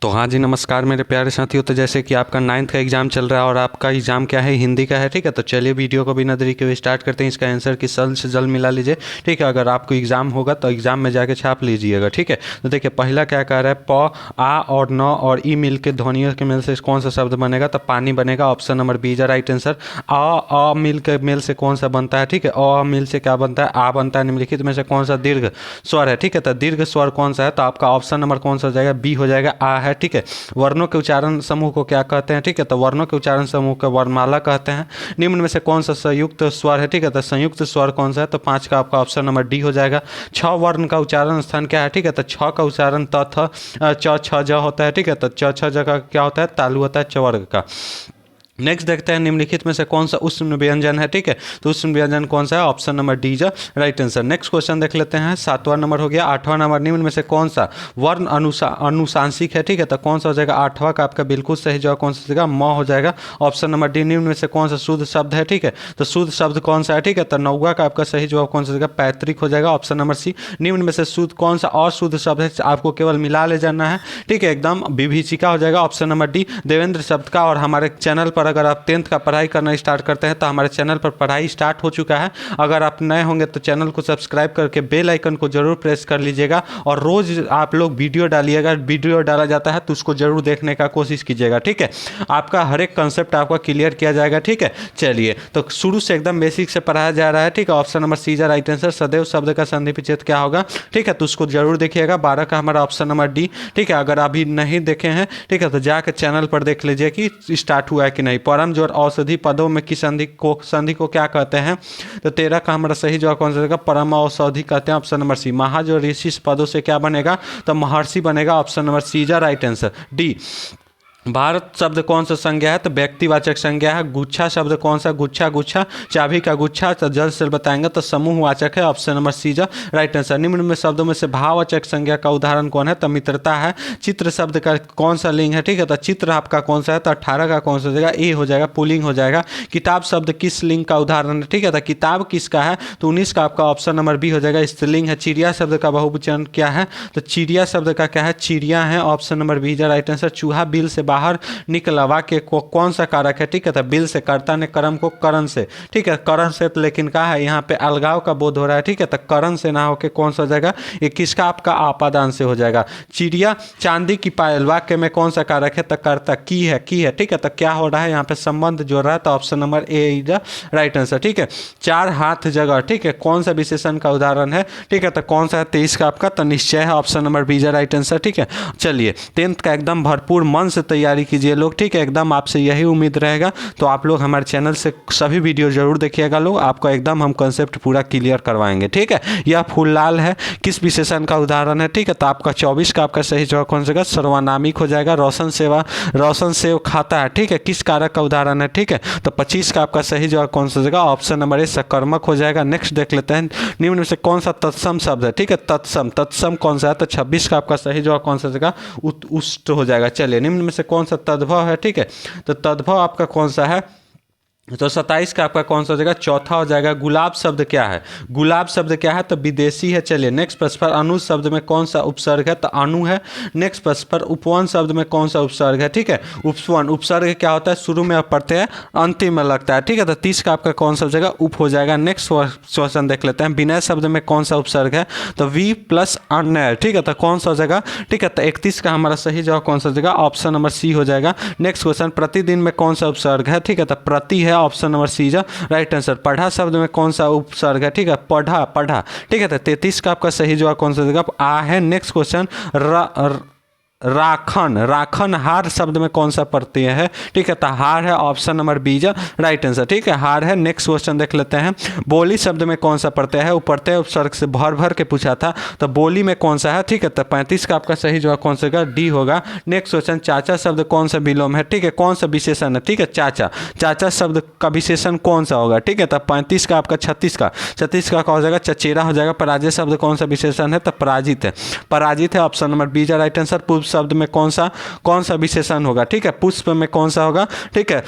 तो हाँ जी, नमस्कार मेरे प्यारे साथियों। तो जैसे कि आपका 9th का एग्ज़ाम चल रहा है और आपका एग्ज़ाम क्या है, हिंदी का है, ठीक है। तो चलिए वीडियो को बिना देरी के हुए स्टार्ट करते हैं। इसका आंसर की जल्द से जल्द मिला लीजिए, ठीक है। अगर आपको एग्ज़ाम होगा तो एग्ज़ाम में जाके छाप लीजिएगा, ठीक है। तो देखिए पहला क्या कह रहा है, प, आ और न और ई मिल के ध्वनियों के मेल से कौन सा शब्द बनेगा। तो पानी बनेगा, option number B is right answer. अ मिल के मेल से कौन सा बनता है, ठीक है। अ मिल से क्या बनता है, आ बनता है। निम्नलिखित में से कौन सा दीर्घ स्वर है, ठीक है। तो दीर्घ स्वर कौन सा है, तो आपका ऑप्शन नंबर कौन सा हो जाएगा, बी हो जाएगा, आ है, ठीक है। वर्णों के उच्चारण समूह को क्या कहते हैं, ठीक है। तो वर्णों के उच्चारण समूह को वर्णमाला कहते हैं। निम्न में से कौन सा संयुक्त स्वर है, ठीक है। तो संयुक्त स्वर कौन सा है, तो 5 का आपका ऑप्शन नंबर डी हो जाएगा। 6 वर्ण का उच्चारण स्थान क्या है, ठीक है। तो 6 का उच्चारण त थ च छ ज होता है, ठीक है। तो च छ ज का क्या होता है, तालु होता है चवर्ग का। नेक्स्ट देखते हैं निम्नलिखित में से कौन सा उष्ण व्यंजन है, ठीक है। तो उष्ण व्यंजन कौन सा है, option number D is right answer. Next question देख लेते हैं, 7वां नंबर हो गया। 8वां नंबर, निम्न में से कौन सा वर्ण अनुशांसिक है, ठीक है। तो कौन सा हो जाएगा, 8वां का आपका बिल्कुल सही जवाब कौन सा हो जाएगा, म हो जाएगा, ऑप्शन नंबर डी। निम्न में से कौन सा शुद्ध शब्द है, ठीक है। तो शुद्ध शब्द कौन सा है, ठीक है। तो 9वां का आपका सही जवाब कौन सा हो जाएगा, पैतृक हो जाएगा, ऑप्शन नंबर सी। निम्न में से शुद्ध कौन सा और शुद्ध शब्द है, आपको केवल मिला ले जाना है, ठीक है। एकदम विभीषिका हो जाएगा, ऑप्शन नंबर डी। देवेंद्र शब्द का। और हमारे चैनल पर अगर आप 10th का पढ़ाई करना स्टार्ट करते हैं तो हमारे चैनल पर पढ़ाई स्टार्ट हो चुका है। अगर आप नए होंगे तो चैनल को सब्सक्राइब करके बेल आइकन को जरूर प्रेस कर लीजिएगा और रोज आप लोग वीडियो डालिएगा। वीडियो डाला जाता है तो उसको जरूर देखने का कोशिश कीजिएगा, ठीक है। आपका हर एक कंसेप्ट आपका क्लियर किया जाएगा, ठीक है। चलिए तो शुरू से एकदम बेसिक से पढ़ाया जा रहा है, ठीक है। Option number C is right answer. सदैव शब्द का संधि विच्छेद क्या होगा, ठीक है। तो उसको जरूर देखिएगा। 12 का हमारा ऑप्शन नंबर डी, ठीक है। अगर अभी नहीं देखे हैं, ठीक है, तो जाकर चैनल पर देख लीजिए कि स्टार्ट हुआ है कि नहीं। परम जोड़ औषधि पदों में किस संधि को क्या कहते हैं। तो 13 का हमारा सही जवाब कौन सा होगा, परम औषधि कहते हैं, ऑप्शन नंबर सी। महा जो ऋषि पदों से क्या बनेगा, तो महर्षि बनेगा, option number C is right answer D. Bharat शब्द कौन सा संज्ञा है, तो व्यक्तिवाचक संज्ञा है। गुच्छा शब्द कौन सा, गुच्छा गुच्छा चाबी का गुच्छा, तो जल्द से बताएंगे तो समूहवाचक है, option number C is right answer. निम्न में शब्दों में से भाववाचक संज्ञा का उदाहरण कौन है, तो मित्रता है। चित्र शब्द का कौन सा लिंग है, ठीक है। तो चित्र आपका कौन सा है, तो 18 का कौन सा हो जाएगा, ए हो जाएगा, पुल्लिंग हो जाएगा। किताब शब्द किस लिंग का उदाहरण है, ठीक है। तो किताब किसका है, तो 19 का आपका ऑप्शन नंबर बी हो जाएगा, स्त्रीलिंग है। चिड़िया शब्द का बहुवचन क्या है, तो चिड़िया शब्द का क्या है, चिड़िया है, option number B is right answer. चूहा बिल से बाहर निकलवा के कौन सा कारक है, ठीक है। तो बिल से, कर्ता ने कर्म को करण से, ठीक है, करण से। तो लेकिन कहा है यहाँ पे अलगाव का बोध हो रहा है, ठीक है। तो करण से ना होके कौन सा हो जाएगा, ये किसका आपका आपादान से हो जाएगा। चिड़िया चांदी की पायल, वाक्य में कौन सा कारक है, तो कर्ता की है, ठीक है। तो क्या हो रहा है यहाँ पे, संबंध जोड़ रहा है, तो option number A is right answer, ठीक है। 4 हाथ जगह, ठीक है, कौन सा विशेषण का उदाहरण है, ठीक है। तो कौन सा है, 23 का आपका तो निश्चय है, option number B is right answer, ठीक है। चलिए 10th का एकदम भरपूर मन से तैयारी कीजिए लोग, ठीक है। एकदम आपसे यही उम्मीद रहेगा। तो आप लोग हमारे चैनल से सभी वीडियो जरूर देखिएगा लोग, आपको एकदम हम कंसेप्ट पूरा क्लियर करवाएंगे, ठीक है। यह फूल लाल है, किस विशेषण का उदाहरण है, ठीक है। तो आपका 24 का आपका सही जवाब कौन सा, सर्वनामिक हो जाएगा। रोशन सेव खाता है, ठीक है, किस कारक का उदाहरण है, ठीक है। तो 25 का आपका सही जवाब कौन सा होगा, ऑप्शन नंबर ए सकर्मक हो जाएगा। नेक्स्ट देख लेते हैं, निम्न में से कौन सा तत्सम शब्द है, ठीक है। तत्सम कौन सा है, तो 26 का आपका सही जवाब कौन सा होगा, उष्ट हो जाएगा। चलिए निम्न में से कौन सा तद्भव है, ठीक है। तो तद्भव आपका कौन सा है, तो 27 का आपका कौन सा हो जाएगा, चौथा हो जाएगा। गुलाब शब्द क्या है, गुलाब शब्द क्या है, तो विदेशी है। चलिए नेक्स्ट प्रश्न पर, अनु शब्द में कौन सा उपसर्ग है, तो अनु है। नेक्स्ट प्रश्न पर, उपवन शब्द में कौन सा उपसर्ग है, ठीक है। उपवन, उपसर्ग क्या होता है, शुरू में पढ़ते हैं अंतिम में लगता है, ठीक है। तो 30 का आपका कौन सा हो जाएगा, उप हो जाएगा। नेक्स्ट क्वेश्चन देख लेते हैं, विनय शब्द में कौन सा उपसर्ग है, तो वी प्लस अन्य, ठीक है। तो कौन सा हो जाएगा, ठीक है। तो 31 का हमारा सही जवाब कौन सा हो जाएगा, ऑप्शन नंबर सी हो जाएगा। नेक्स्ट क्वेश्चन, प्रतिदिन में कौन सा उपसर्ग है, ठीक है। तो प्रति है, option number C is right answer. पढ़ा शब्द में कौन सा उपसर्ग है, ठीक है, पढ़ा, ठीक है। तो 33 का आपका सही जवाब कौन सा देगा, आ है। नेक्स्ट क्वेश्चन, राखन हार शब्द में कौन सा प्रत्यय है, ठीक है। तो हार है, option number B is right answer, ठीक है, हार है। नेक्स्ट क्वेश्चन देख लेते हैं, बोली शब्द में कौन सा प्रत्यय है, वो प्रत्यय उपसर्ग से भर के पूछा था, तो बोली में कौन सा है, ठीक है। तो 35 का आपका सही जवाब कौन सा होगा, डी होगा। नेक्स्ट क्वेश्चन, चाचा शब्द कौन सा विलोम है, ठीक है, कौन सा विशेषण है, ठीक है। चाचा शब्द का विशेषण कौन सा होगा, ठीक है। तो 35 का आपका 36 का हो जाएगा, चचेरा हो जाएगा। पराजय शब्द कौन सा विशेषण है, तो पराजित है, option number B is right answer. शब्द में कौन सा विशेषण होगा, ठीक है। पुष्प में कौन सा होगा, ठीक है।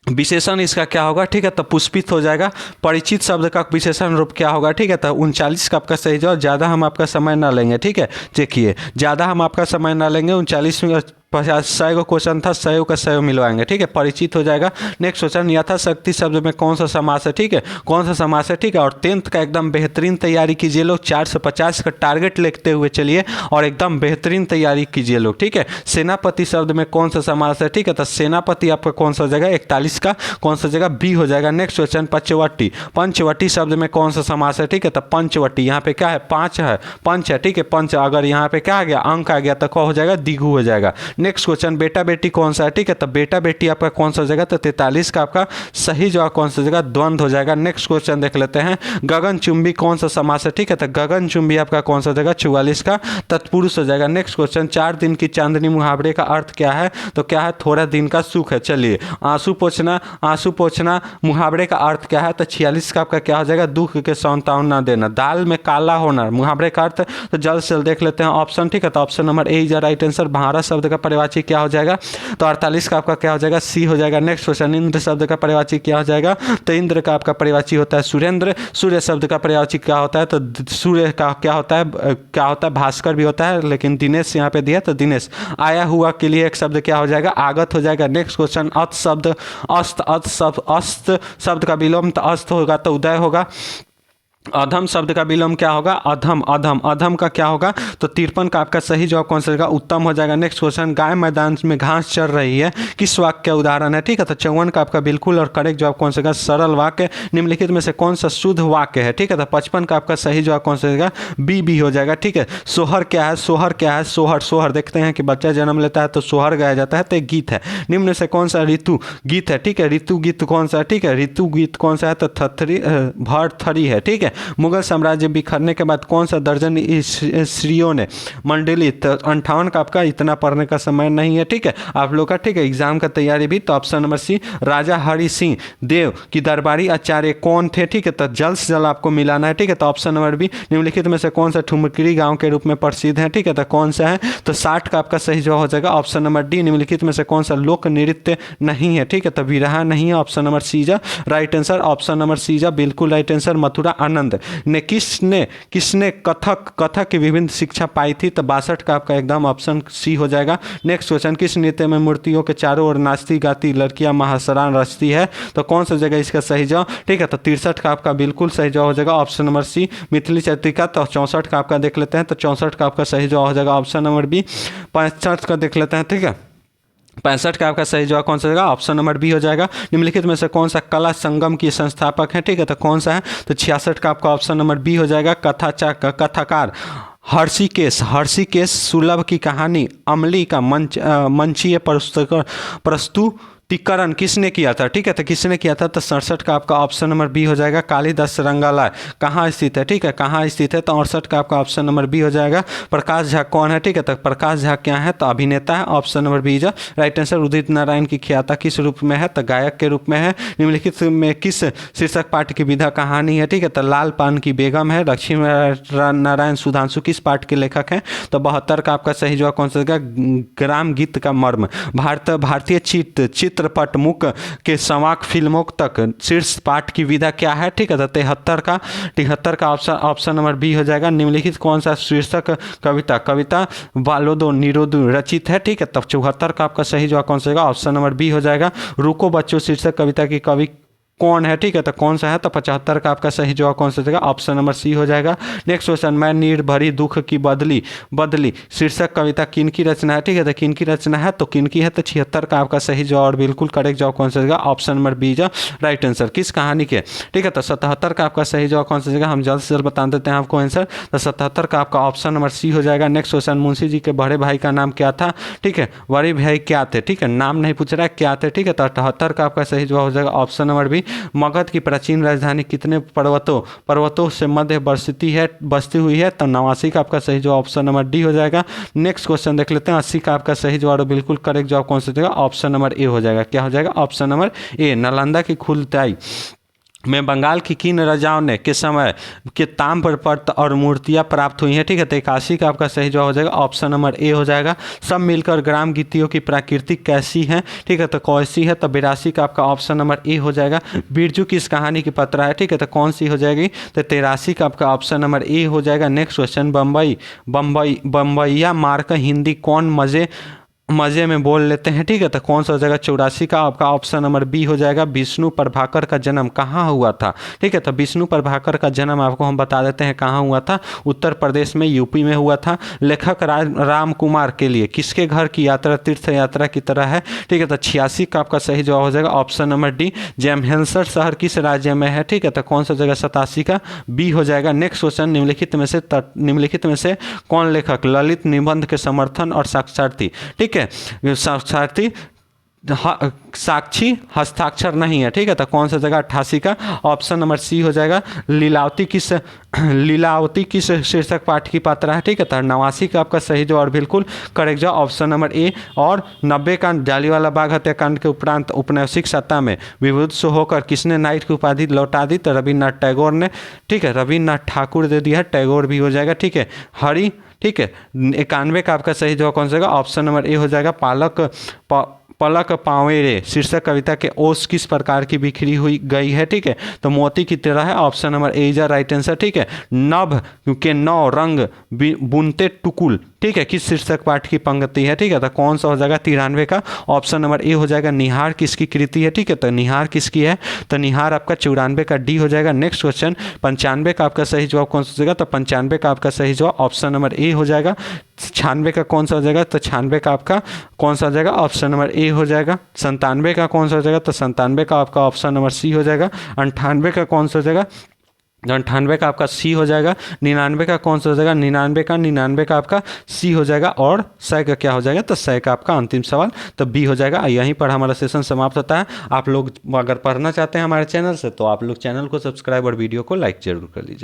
विशेषण इसका क्या होगा, ठीक है, तो पुष्पित हो जाएगा। परिचित शब्द का विशेषण रूप क्या होगा, ठीक है, तो 39 का आपका सही जवाब। ज़्यादा हम आपका समय ना लेंगे, ठीक है, देखिए ज़्यादा हम आपका समय ना लेंगे। 39 में 50 100 क्वेश्चन था, 100 का 100 मिलवाएंगे, ठीक है, परिचित हो जाएगा। नेक्स्ट क्वेश्चन, यथाशक्ति शब्द में कौन सा समास है, ठीक है, कौन सा समास है, ठीक है, और 10th का एकदम बेहतरीन तैयारी कीजिए लोग, 450 का टारगेट लेते हुए चलिए और एकदम बेहतरीन तैयारी कीजिए लोग, ठीक है। सेनापति शब्द में कौन सा समास है, ठीक है, तो सेनापति आपका कौन सा जगह, 41 का कौन सा जगह, बी हो जाएगा। नेक्स्ट क्वेश्चन, पंचवटी, पंचवटी शब्द में कौन सा समास है, ठीक है, तो पंचवटी यहाँ पे क्या है, 5 है, पंच है, ठीक है, पंच। अगर यहाँ पे क्या आ गया, अंक आ गया तो क्या हो जाएगा, दिगु हो जाएगा। नेक्स्ट क्वेश्चन, बेटा बेटी कौन सा है, ठीक है, तो बेटा बेटी आपका कौन सा जगह, तो 43 का आपका सही जवाब कौन सा जगह, द्वंद्व हो जाएगा। नेक्स्ट क्वेश्चन देख लेते हैं, गगनचुंबी कौन सा समास है, ठीक है, तो गगनचुंबी आपका कौन सा जगह, 44 का तत्पुरुष हो जाएगा। नेक्स्ट क्वेश्चन, 4 दिन की चांदनी मुहावरे का अर्थ क्या है, तो क्या है, थोड़ा दिन का सुख है। चलिए, आंसू पोंछना मुहावरे का अर्थ क्या है, तो 46 का आपका क्या हो जाएगा, दुख के सांत्वना देना। दाल में काला होना मुहावरे का अर्थ, तो जल्द से जल्द देख लेते हैं ऑप्शन, ठीक है, तो option number A is right answer. Bharat शब्द का परिवाची क्या हो जाएगा, तो 48 का आपका क्या हो जाएगा, सी हो जाएगा। नेक्स्ट क्वेश्चन, इंद्र शब्द का परिवाची क्या हो जाएगा, तो इंद्र का आपका परिवाची होता है सुरेंद्र। सूर्य शब्द का परिवाची क्या होता है, तो सूर्य का क्या होता है, भास्कर भी होता है, लेकिन दिनेश यहाँ पे दिया तो दिनेश। आया हुआ के लिए एक शब्द क्या हो जाएगा, आगत हो जाएगा। नेक्स्ट क्वेश्चन, अस्त शब्द का विलोम, तो अस्त होगा तो उदय होगा। अधम शब्द का विलोम क्या होगा, अधम का क्या होगा, तो 53 का आपका सही जवाब कौन सा होगा, उत्तम हो जाएगा। नेक्स्ट क्वेश्चन, गाय मैदान में घास चर रही है, किस वाक्य का उदाहरण है, ठीक है, तो 54 का आपका बिल्कुल और करेक्ट जवाब कौन सा होगा, सरल वाक्य। निम्नलिखित में से कौन सा शुद्ध वाक्य है, ठीक है, तो 55 का आपका सही जवाब कौन सा होगा, बी हो जाएगा, ठीक है। सोहर क्या है, सोहर देखते हैं कि बच्चा जन्म लेता है तो सोहर गाया जाता है, तो एक गीत है। निम्न से कौन सा ऋतु गीत है, ठीक है, ऋतु गीत कौन सा है, ठीक है, ऋतु गीत कौन सा है, तो भरथरी है, ठीक है। मुगल साम्राज्य बिखरने के बाद कौन सा दर्जन स्त्रियों ने मंडली, तो 58 का आपका इतना पढ़ने का समय नहीं है, ठीक है, आप लोग का, ठीक है, एग्जाम का तैयारी भी। तो ऑप्शन नंबर सी, राजा हरि सिंह देव की दरबारी आचार्य कौन थे, ठीक है, तो जल्द से जल्द आपको मिलाना है, ठीक है। तो ऑप्शन नंबर बी, निम्नलिखित में से कौन सा ठुमकरी गांव के रूप में प्रसिद्ध है, ठीक है, तो कौन सा है, तो 60 का आपका सही जवाब हो जाएगा। ऑप्शन नंबर डी, निम्नलिखित में से कौन सा लोक नृत्य नहीं है, ठीक है, तो बिरहा नहीं है। ऑप्शन नंबर सी जा right answer, option number C जा बिल्कुल राइट आंसर। मथुरा आनंद ने किसने कथक की विभिन्न शिक्षा पाई थी, तो 62 का आपका एकदम ऑप्शन सी हो जाएगा। नेक्स्ट क्वेश्चन, किस नृत्य में मूर्तियों के चारों ओर नाचती गाती लड़कियां महासरान रचती है, तो कौन सा जगह इसका सही जवाब, ठीक है, तो 63 का आपका बिल्कुल सही जवाब हो जाएगा। ऑप्शन नंबर सी, मिथिली चैत्रिका। तो 64 का आपका देख लेते हैं, तो 64 का आपका सही जवाब हो जाएगा ऑप्शन नंबर बी। 65 का देख लेते हैं, ठीक है, 65 का आपका सही जवाब कौन सा होगा, ऑप्शन नंबर बी हो जाएगा। निम्नलिखित में से कौन सा कला संगम की संस्थापक है, ठीक है, तो कौन सा है, तो 66 का आपका ऑप्शन नंबर बी हो जाएगा। कथाकार हर्षिकेश सुलभ की कहानी अमली का मंचीय प्रस्तुतिकरण किसने किया था, ठीक है, तो किसने किया था, तो 67 का आपका ऑप्शन नंबर बी हो जाएगा। कालिदास संग्रहालय कहाँ स्थित है, ठीक है, कहाँ स्थित है, तो 68 का आपका ऑप्शन नंबर बी हो जाएगा। प्रकाश झा कौन है, ठीक है, तो प्रकाश झा क्या है, तो अभिनेता है। ऑप्शन नंबर बी जो राइट आंसर। उदित नारायण की ख्याता किस रूप में है, तो गायक के रूप में है। निम्नलिखित में किस शीर्षक पाठ की विधा कहानी है, ठीक है, तो लाल पान की बेगम है। लक्ष्मी नारायण सुधांशु किस पाठ के लेखक हैं, तो 72 का आपका सही जवाब कौन सा होगा, ग्राम गीत का मर्म। भारतीय चित्रपट मुख के संवाक फिल्मों तक शीर्ष पाठ की विधा क्या है, ठीक है, तो 73 का ऑप्शन नंबर बी हो जाएगा। निम्नलिखित कौन सा शीर्षक कविता वालोदो निरोधु रचित है, ठीक है, तब 74 का आपका सही जवाब कौन सा होगा, ऑप्शन नंबर बी हो जाएगा। रुको बच्चों शीर्षक कविता की कवि कौन है, ठीक है, तो कौन सा है, तो 75 का आपका सही जवाब कौन सा होगा, ऑप्शन नंबर सी हो जाएगा। नेक्स्ट क्वेश्चन, मैं नीर भरी दुख की बदली शीर्षक कविता किनकी रचना है, ठीक है, तो किनकी रचना है, तो किनकी है, तो 76 का आपका सही जवाब बिल्कुल करेक्ट जवाब कौन सा होगा, ऑप्शन नंबर बी जो राइट आंसर। किस कहानी के, ठीक है, तो 77 का आपका सही जवाब कौन सा होगा, हम जल्द से जल्द बता देते हैं आपको आंसर, तो 77 का आपका ऑप्शन नंबर सी हो जाएगा। नेक्स्ट क्वेश्चन, मुंशी जी के बड़े भाई का नाम क्या था, ठीक है, बड़े भाई क्या थे, ठीक है, नाम नहीं पूछ रहा है, क्या थे, ठीक है, तो 78 का आपका सही जवाब हो जाएगा ऑप्शन नंबर बी। मगध की प्राचीन राजधानी कितने पर्वतों से मध्य बसती हुई है, तो 89 का आपका सही जवाब ऑप्शन नंबर डी हो जाएगा। नेक्स्ट क्वेश्चन देख लेते हैं, 80 का आपका सही जवाब बिल्कुल करेक्ट जवाब कौन सा हो जाएगा, ऑप्शन नंबर ए हो जाएगा। क्या हो जाएगा, ऑप्शन नंबर ए, नालंदा की खुलताई में बंगाल की किन राजाओं ने के समय के ताम्रपत्र और मूर्तियां प्राप्त हुई हैं, ठीक है। तो 81 का आपका सही जवाब हो जाएगा ऑप्शन नंबर ए हो जाएगा। सब मिलकर ग्राम गीतियों की प्रकृति कैसी है, ठीक है, तो कैसी है, तो 82 का आपका ऑप्शन नंबर ए हो जाएगा। बिरजू किस कहानी की पत्रा है, ठीक है, तो कौन सी हो जाएगी, तो 83 का आपका ऑप्शन नंबर ए हो जाएगा। नेक्स्ट क्वेश्चन, बम्बईया मार्क हिंदी कौन मजे में बोल लेते हैं, ठीक है, तो कौन सा हो जाएगा, 84 का आपका ऑप्शन नंबर बी हो जाएगा। विष्णु प्रभाकर का जन्म कहाँ हुआ था, ठीक है, तो विष्णु प्रभाकर का जन्म आपको हम बता देते हैं कहाँ हुआ था, उत्तर प्रदेश में, यूपी में हुआ था। लेखक राम कुमार के लिए किसके घर की यात्रा तीर्थ यात्रा की तरह है, ठीक है, तो 86 का आपका सही जवाब हो जाएगा ऑप्शन नंबर डी। जैमहेंसर शहर किस राज्य में है, ठीक है, तो कौन सा हो जाएगा, 87 का बी हो जाएगा। नेक्स्ट क्वेश्चन, निम्नलिखित में से कौन लेखक ललित निबंध के समर्थन और साक्षार्थी, ठीक है, साक्षार्थी साक्षी हस्ताक्षर नहीं है, ठीक है, तो कौन सा जगह, 88 का ऑप्शन नंबर सी हो जाएगा। लीलावती किस शीर्षक पाठ की पात्रा है, ठीक है, तो 89 का आपका सही जवाब बिल्कुल करेक्ट जवाब ऑप्शन नंबर ए। और 90 का जालियांवाला बाग हत्याकांड के उपरांत औपनिवेशिक सत्ता में विभुत्स होकर किसने नाइट की उपाधि लौटा दी, तो रविन्द्रनाथ टैगोर ने, ठीक है, रविन्द्रनाथ ठाकुर दे दिया है, टैगोर भी हो जाएगा, ठीक है। हरी, ठीक है, 91 का आपका सही जवाब कौन सा होगा, ऑप्शन नंबर ए हो जाएगा। पलक पावेरे शीर्षक कविता के ओस किस प्रकार की बिखरी हुई गई है, ठीक है, तो मोती की तरह है, option number A is right answer, ठीक है। नभ के 9 रंग बुनते टुकुल, ठीक है, किस शीर्षक पाठ की पंक्ति है, ठीक है, तो कौन सा हो जाएगा, 93 का ऑप्शन नंबर ए हो जाएगा। निहार किसकी कृति है, ठीक है, तो निहार किसकी है, तो निहार आपका 94 का डी हो जाएगा। नेक्स्ट क्वेश्चन, 95 का आपका सही जवाब कौन सा हो जाएगा, तो 95 का आपका सही जवाब ऑप्शन नंबर ए हो जाएगा। 96 का कौन सा हो जाएगा, तो 96 का आपका कौन सा हो जाएगा, ऑप्शन नंबर ए हो जाएगा। 97 का कौन सा हो जाएगा, तो 97 का आपका ऑप्शन नंबर सी हो जाएगा। 98 का कौन सा हो जाएगा, 98 का आपका सी हो जाएगा। 99 का कौन सा हो जाएगा, 99 का आपका सी हो जाएगा। और 100 का क्या हो जाएगा, तो 100 का आपका अंतिम सवाल तो बी हो जाएगा। यहीं पर हमारा सेशन समाप्त होता है। आप लोग अगर पढ़ना चाहते हैं हमारे चैनल से, तो आप लोग चैनल को सब्सक्राइब और वीडियो को लाइक जरूर कर लीजिए।